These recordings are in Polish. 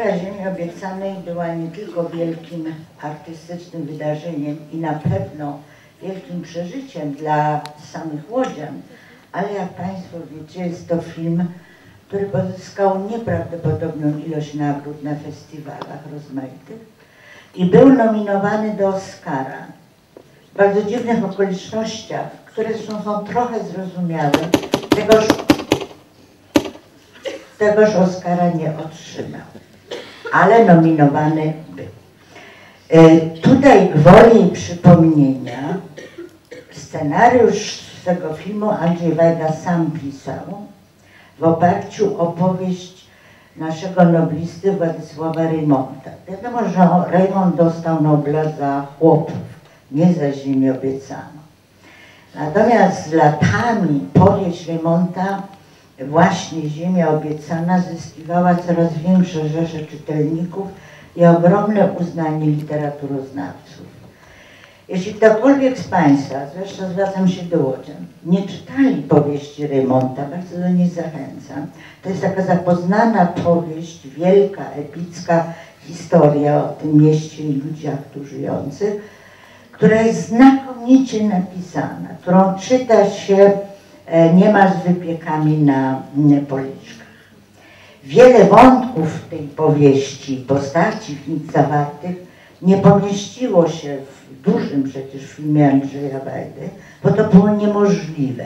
Premiera Ziemi Obiecanej była nie tylko wielkim artystycznym wydarzeniem i na pewno wielkim przeżyciem dla samych łodzian, ale jak Państwo wiecie, jest to film, który pozyskał nieprawdopodobną ilość nagród na festiwalach rozmaitych i był nominowany do Oscara w bardzo dziwnych okolicznościach, które zresztą są trochę zrozumiałe. Tegoż Oscara nie otrzymał, ale nominowany był. Tutaj gwoli przypomnienia scenariusz tego filmu Andrzej Wajda sam pisał w oparciu o powieść naszego noblisty Władysława Reymonta. Wiadomo, że Reymont dostał Nobla za Chłopów, nie za Ziemię Obiecaną. Natomiast z latami powieść Reymonta, właśnie Ziemia Obiecana, zyskiwała coraz większe rzesze czytelników i ogromne uznanie literaturoznawców. Jeśli ktokolwiek z Państwa, zwłaszcza zwracam się do łodzian, nie czytali powieści Reymonta, bardzo do niej zachęcam. To jest taka zapoznana powieść, wielka, epicka historia o tym mieście i ludziach tu żyjących, która jest znakomicie napisana, którą czyta się niemal z wypiekami na policzkach. Wiele wątków w tej powieści, postaci w nich zawartych nie pomieściło się w dużym przecież filmie Andrzeja Wajdy, bo to było niemożliwe.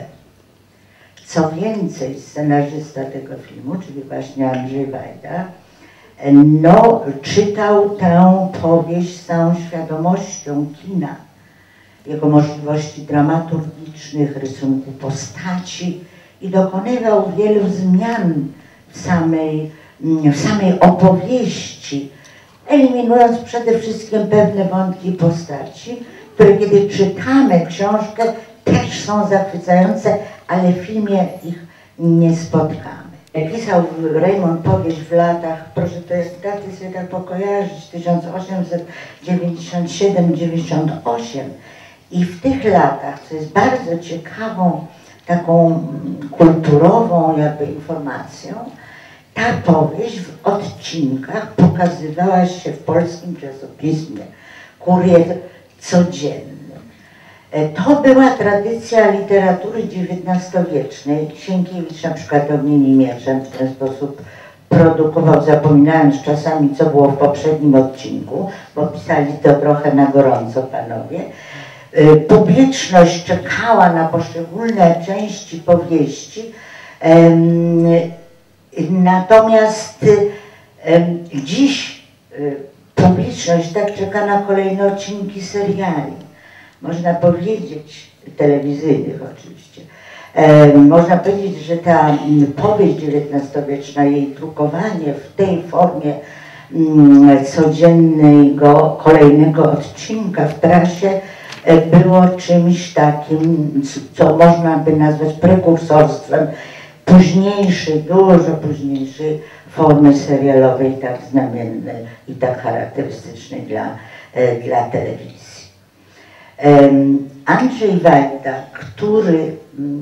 Co więcej, scenarzysta tego filmu, czyli właśnie Andrzej Wajda, czytał tę powieść z całą świadomością kina, jego możliwości dramaturgicznych, rysunku postaci i dokonywał wielu zmian w samej opowieści, eliminując przede wszystkim pewne wątki postaci, które kiedy czytamy książkę też są zachwycające, ale w filmie ich nie spotkamy. Pisał Reymont powieść w latach, proszę te daty sobie tak pokojarzyć, 1897-98 i w tych latach, co jest bardzo ciekawą, taką kulturową jakby informacją, ta powieść w odcinkach pokazywała się w polskim czasopismie Kurier codzienny. To była tradycja literatury XIX-wiecznej. Sienkiewicz na przykład Ognieniem Mieczem w ten sposób produkował, zapominając czasami, co było w poprzednim odcinku, bo pisali to trochę na gorąco panowie. Publiczność czekała na poszczególne części powieści, natomiast dziś publiczność tak czeka na kolejne odcinki seriali. Można powiedzieć, telewizyjnych oczywiście, można powiedzieć, że ta powieść XIX-wieczna, jej drukowanie w tej formie codziennego, kolejnego odcinka w trasie było czymś takim, co można by nazwać prekursorstwem późniejszej, dużo późniejszej formy serialowej, tak znamiennej i tak charakterystycznej dla telewizji. Andrzej Wajda, który,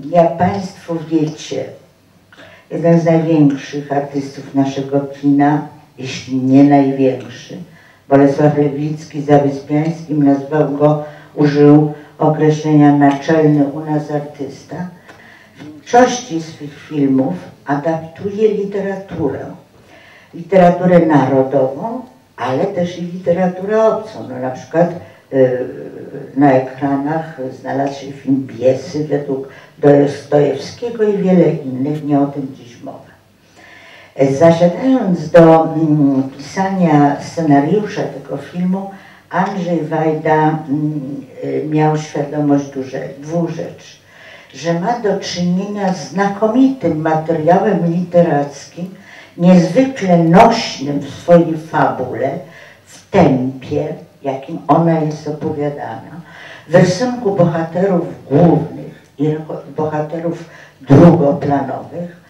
jak Państwo wiecie, jeden z największych artystów naszego kina, jeśli nie największy, Bolesław Lewicki za Wyspiańskim użył określenia naczelny u nas artysta, w większości swych filmów adaptuje literaturę narodową, ale też i literaturę obcą. No, na przykład na ekranach znalazł się film Biesy według Dostojewskiego i wiele innych, nie o tym dziś mowa. Zasiadając do pisania scenariusza tego filmu, Andrzej Wajda miał świadomość dwóch rzeczy. Że ma do czynienia z znakomitym materiałem literackim, niezwykle nośnym w swojej fabule, w tempie, jakim ona jest opowiadana, w rysunku bohaterów głównych i bohaterów drugoplanowych.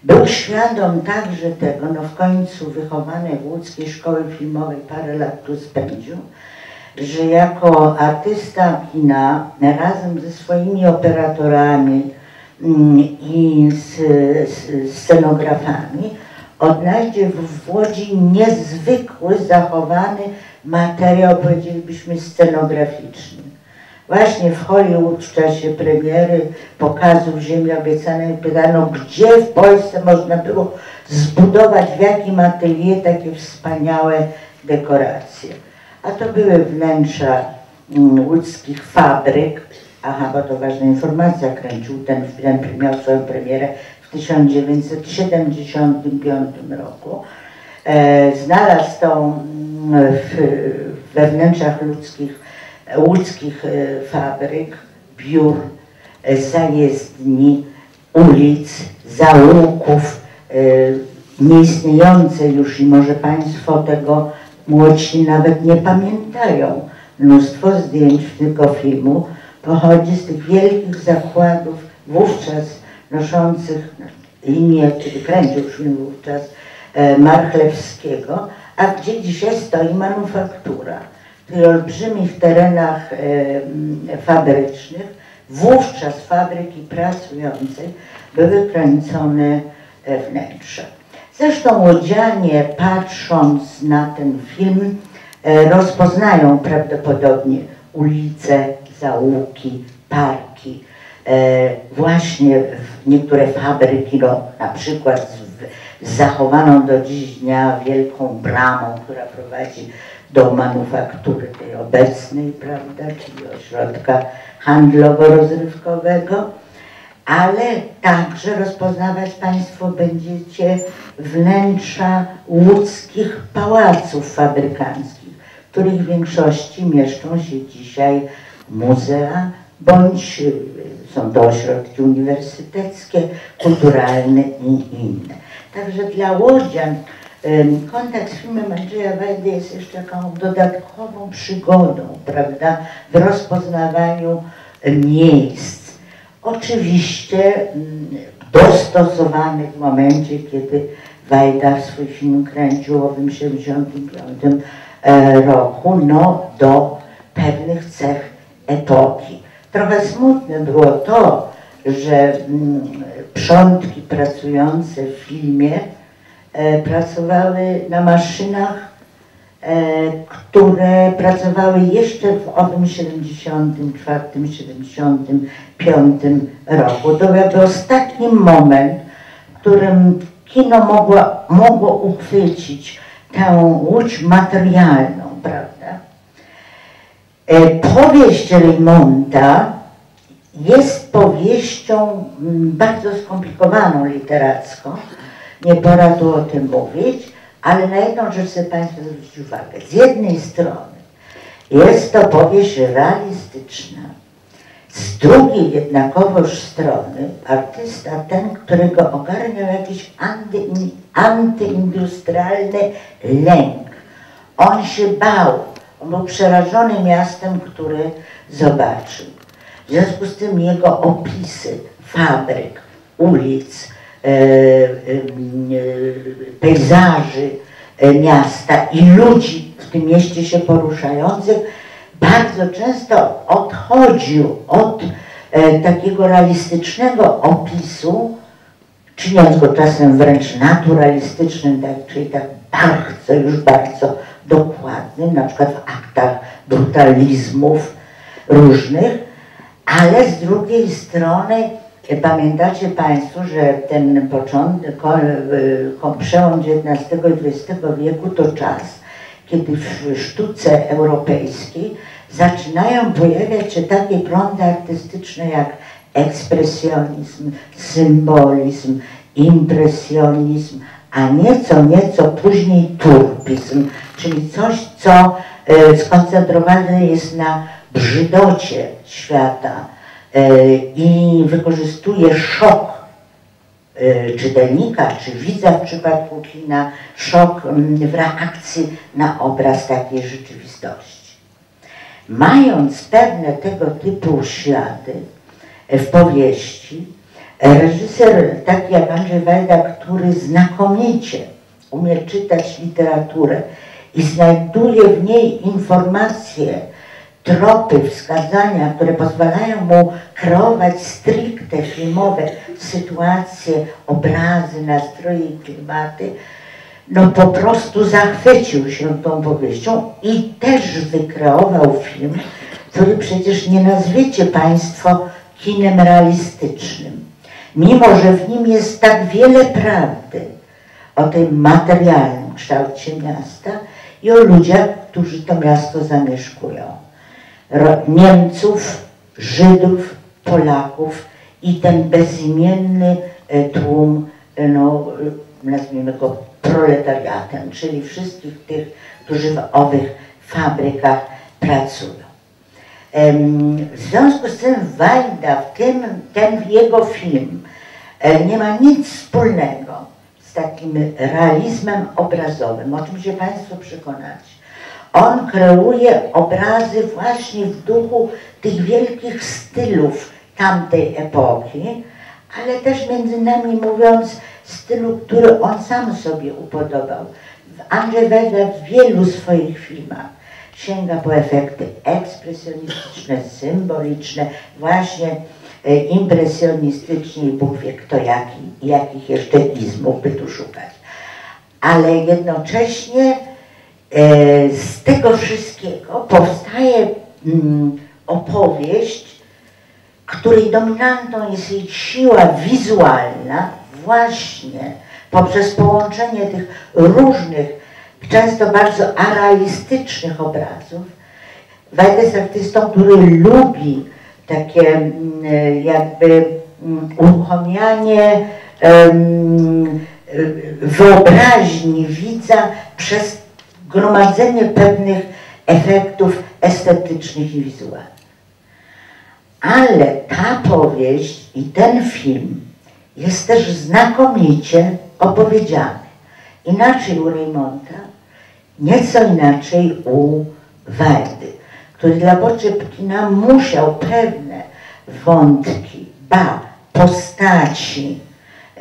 Był świadom także tego, w końcu wychowany w łódzkiej szkoły filmowej, parę lat tu spędził, że jako artysta kina razem ze swoimi operatorami i z scenografami odnajdzie w Łodzi niezwykły, zachowany materiał, powiedzielibyśmy, scenograficzny. Właśnie w Hollywood w czasie premiery pokazów Ziemi Obiecanej pytano, gdzie w Polsce można było zbudować, w jakim atelier takie wspaniałe dekoracje. A to były wnętrza łódzkich fabryk. Aha, bo to ważna informacja, kręcił ten film, miał swoją premierę w 1975 roku. Znalazł to we wnętrzach łódzkich fabryk, biur, zajezdni, ulic, zaułków, nieistniejące już i może Państwo tego młodsi nawet nie pamiętają. Mnóstwo zdjęć tego filmu pochodzi z tych wielkich zakładów wówczas noszących imię, czyli kręcił film wówczas Marchlewskiego, a gdzie dzisiaj stoi manufaktura. W tych olbrzymich terenach fabrycznych, wówczas fabryki pracującej były kręcone wnętrza. Zresztą łodzianie, patrząc na ten film, rozpoznają prawdopodobnie ulice, zaułki, parki, właśnie niektóre fabryki, no, na przykład z zachowaną do dziś dnia wielką bramą, która prowadzi do manufaktury tej obecnej, prawda, czyli ośrodka handlowo-rozrywkowego, ale także rozpoznawać Państwo będziecie wnętrza łódzkich pałaców fabrykanckich, w których w większości mieszczą się dzisiaj muzea, bądź są to ośrodki uniwersyteckie, kulturalne i inne. Także dla łodzian kontakt z filmem Andrzeja Wajdy jest jeszcze taką dodatkową przygodą, prawda, w rozpoznawaniu miejsc. Oczywiście dostosowany w momencie, kiedy Wajda swój film kręcił w 1975 roku, no, do pewnych cech epoki. Trochę smutne było to, że przodki pracujące w filmie pracowały na maszynach, które pracowały jeszcze w owym 74-75 roku. To jakby ostatni moment, w którym kino mogło uchwycić tę łódź materialną, prawda? Powieść Reymonta jest powieścią bardzo skomplikowaną literacko. Nie pora tu o tym mówić, ale na jedną rzecz chcę Państwu zwrócić uwagę. Z jednej strony jest to powieść realistyczna, z drugiej jednakowoż strony artysta ten, którego ogarniał jakiś antyindustrialny lęk. On się bał, on był przerażony miastem, który zobaczył. W związku z tym jego opisy fabryk, ulic, pejzaży miasta i ludzi w tym mieście się poruszających bardzo często odchodził od takiego realistycznego opisu, czyniąc go czasem wręcz naturalistycznym, tak, czyli tak bardzo dokładnym, na przykład w aktach brutalizmów różnych, ale z drugiej strony pamiętacie Państwo, że ten przełom XIX i XX wieku to czas, kiedy w sztuce europejskiej zaczynają pojawiać się takie prądy artystyczne jak ekspresjonizm, symbolizm, impresjonizm, a nieco później turbizm, czyli coś, co skoncentrowane jest na brzydocie świata i wykorzystuje szok czytelnika czy widza w przypadku kina, szok w reakcji na obraz takiej rzeczywistości. Mając pewne tego typu ślady w powieści, reżyser taki jak Andrzej Wajda, który znakomicie umie czytać literaturę i znajduje w niej informacje tropy, wskazania, które pozwalają mu kreować stricte filmowe sytuacje, obrazy, nastroje i klimaty, no po prostu zachwycił się tą powieścią i też wykreował film, który przecież nie nazwiecie Państwo kinem realistycznym. Mimo że w nim jest tak wiele prawdy o tym materialnym kształcie miasta i o ludziach, którzy to miasto zamieszkują. Niemców, Żydów, Polaków i ten bezimienny tłum, no, nazwijmy go proletariatem, czyli wszystkich tych, którzy w owych fabrykach pracują. W związku z tym Wajda, ten jego film nie ma nic wspólnego z takim realizmem obrazowym, o czym się Państwo przekonacie. On kreuje obrazy właśnie w duchu tych wielkich stylów tamtej epoki, ale też między nami mówiąc stylu, który on sam sobie upodobał. Andrzej Wajda w wielu swoich filmach sięga po efekty ekspresjonistyczne, symboliczne, właśnie impresjonistyczne i Bóg wie kto jakich jeszcze izmów by tu szukać. Ale jednocześnie z tego wszystkiego powstaje opowieść, której dominantą jest jej siła wizualna, właśnie poprzez połączenie tych różnych, często bardzo arealistycznych obrazów. Wajda jest artystą, który lubi takie jakby uruchamianie wyobraźni widza przez gromadzenie pewnych efektów estetycznych i wizualnych. Ale ta powieść i ten film jest też znakomicie opowiedziany. Inaczej u Reymonta, nieco inaczej u Wajdy, który dla potrzeb kina musiał pewne wątki, postaci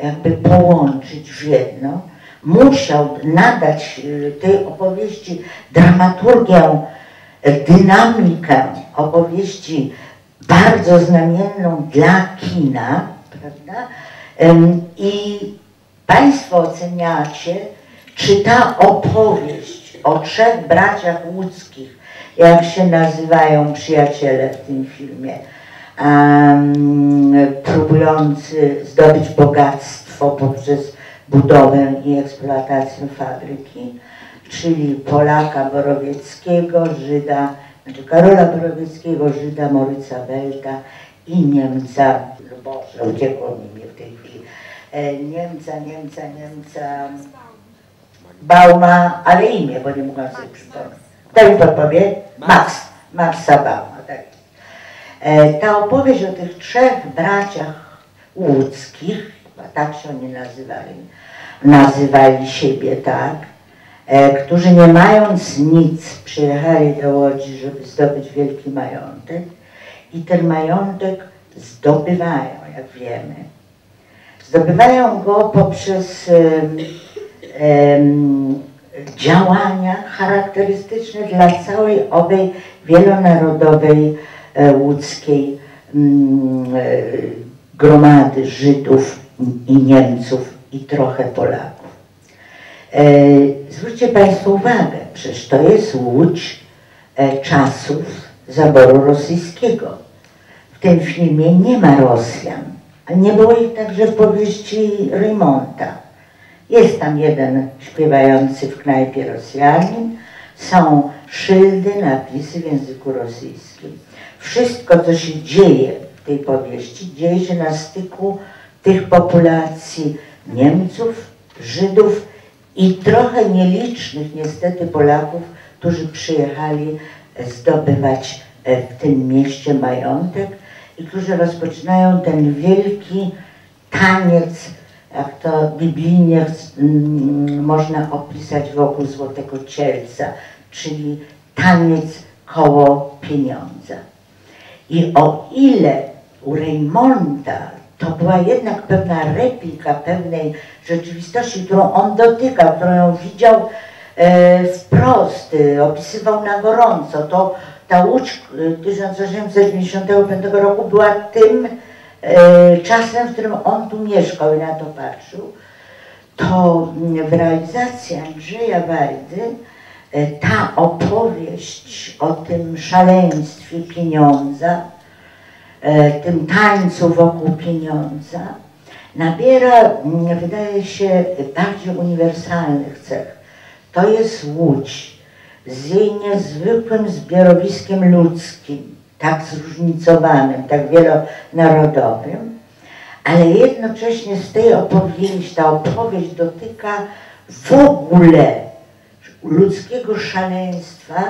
jakby połączyć w jedno, musiał nadać tej opowieści dramaturgię, dynamikę opowieści bardzo znamienną dla kina, prawda? I Państwo oceniacie, czy ta opowieść o trzech braciach łódzkich, jak się nazywają przyjaciele w tym filmie, próbujący zdobyć bogactwo poprzez budowę i eksploatację fabryki, czyli Polaka Borowieckiego, Żyda, znaczy Karola Borowieckiego, Żyda Moryca Welta i Niemca, Boże, uciekło mi w tej chwili, Niemca, Bauma, ale imię, bo nie mogłam sobie przypomnieć. Kto mi podpowie? Maxa Bauma, tak. Ta opowieść o tych trzech braciach łódzkich, tak się oni nazywali siebie, tak, którzy nie mając nic przyjechali do Łodzi, żeby zdobyć wielki majątek i ten majątek zdobywają, jak wiemy. Zdobywają go poprzez działania charakterystyczne dla całej owej wielonarodowej łódzkiej gromady Żydów i Niemców i trochę Polaków. Zwróćcie Państwo uwagę, przecież to jest Łódź czasów zaboru rosyjskiego. W tym filmie nie ma Rosjan, a nie było ich także w powieści Reymonta. Jest tam jeden śpiewający w knajpie Rosjanin, są szyldy, napisy w języku rosyjskim. Wszystko, co się dzieje w tej powieści, dzieje się na styku tych populacji Niemców, Żydów i trochę nielicznych niestety Polaków, którzy przyjechali zdobywać w tym mieście majątek i którzy rozpoczynają ten wielki taniec, jak to biblijnie można opisać wokół Złotego Cielca, czyli taniec koło pieniądza. I o ile u Reymonta to była jednak pewna replika pewnej rzeczywistości, którą on dotykał, którą ją widział wprost, opisywał na gorąco. Ta Łódź 1895 roku była tym czasem, w którym on tu mieszkał i na to patrzył. To w realizacji Andrzeja Wajdy ta opowieść o tym szaleństwie pieniądza, tym tańcu wokół pieniądza nabiera, wydaje się, bardziej uniwersalnych cech. To jest Łódź z jej niezwykłym zbiorowiskiem ludzkim, tak zróżnicowanym, tak wielonarodowym, ale jednocześnie z tej opowieści, ta opowieść dotyka w ogóle ludzkiego szaleństwa,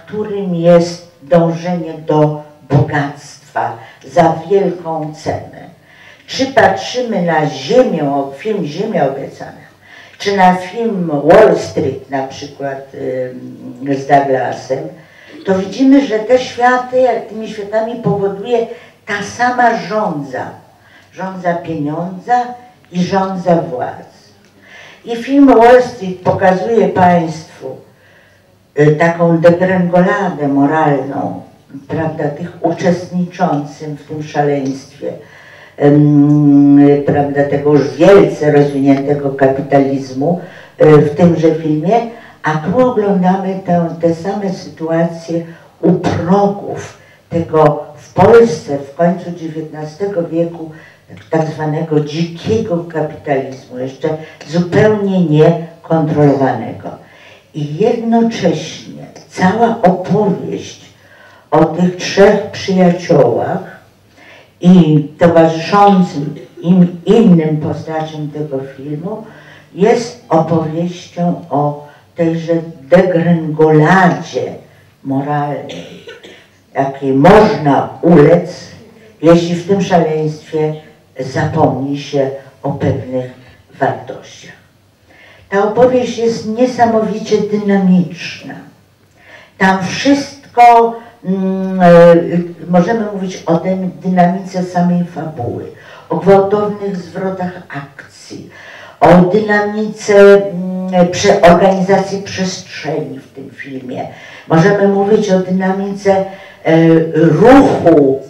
którym jest dążenie do bogactwa za wielką cenę. Czy patrzymy na film Ziemię obiecaną, czy na film Wall Street na przykład z Douglasem, to widzimy, że te światy, jak tymi światami powoduje ta sama żądza. Żądza pieniądza i żądza władzy. I film Wall Street pokazuje Państwu taką degrengoladę moralną, prawda, tych uczestniczących w tym szaleństwie, prawda, tego już wielce rozwiniętego kapitalizmu w tymże filmie, a tu oglądamy te same sytuacje u progów tego w Polsce w końcu XIX wieku tak zwanego dzikiego kapitalizmu, jeszcze zupełnie niekontrolowanego. I jednocześnie cała opowieść o tych trzech przyjaciołach i towarzyszącym im innym postaciom tego filmu jest opowieścią o tejże degrengoladzie moralnej, jakiej można ulec, jeśli w tym szaleństwie zapomni się o pewnych wartościach. Ta opowieść jest niesamowicie dynamiczna. Tam wszystko, możemy mówić o tej dynamice samej fabuły, o gwałtownych zwrotach akcji, o dynamice organizacji przestrzeni w tym filmie. Możemy mówić o dynamice ruchu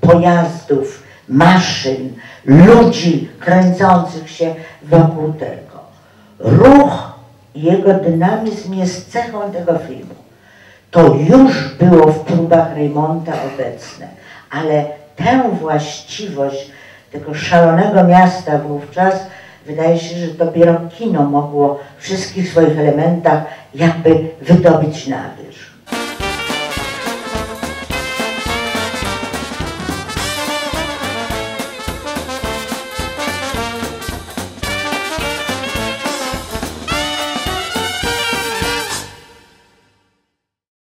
pojazdów, maszyn, ludzi kręcących się wokół tego. Ruch i jego dynamizm jest cechą tego filmu. To już było w próbach Raymonta obecne, ale tę właściwość tego szalonego miasta wówczas wydaje się, że dopiero kino mogło w wszystkich swoich elementach jakby wydobyć na wierzch.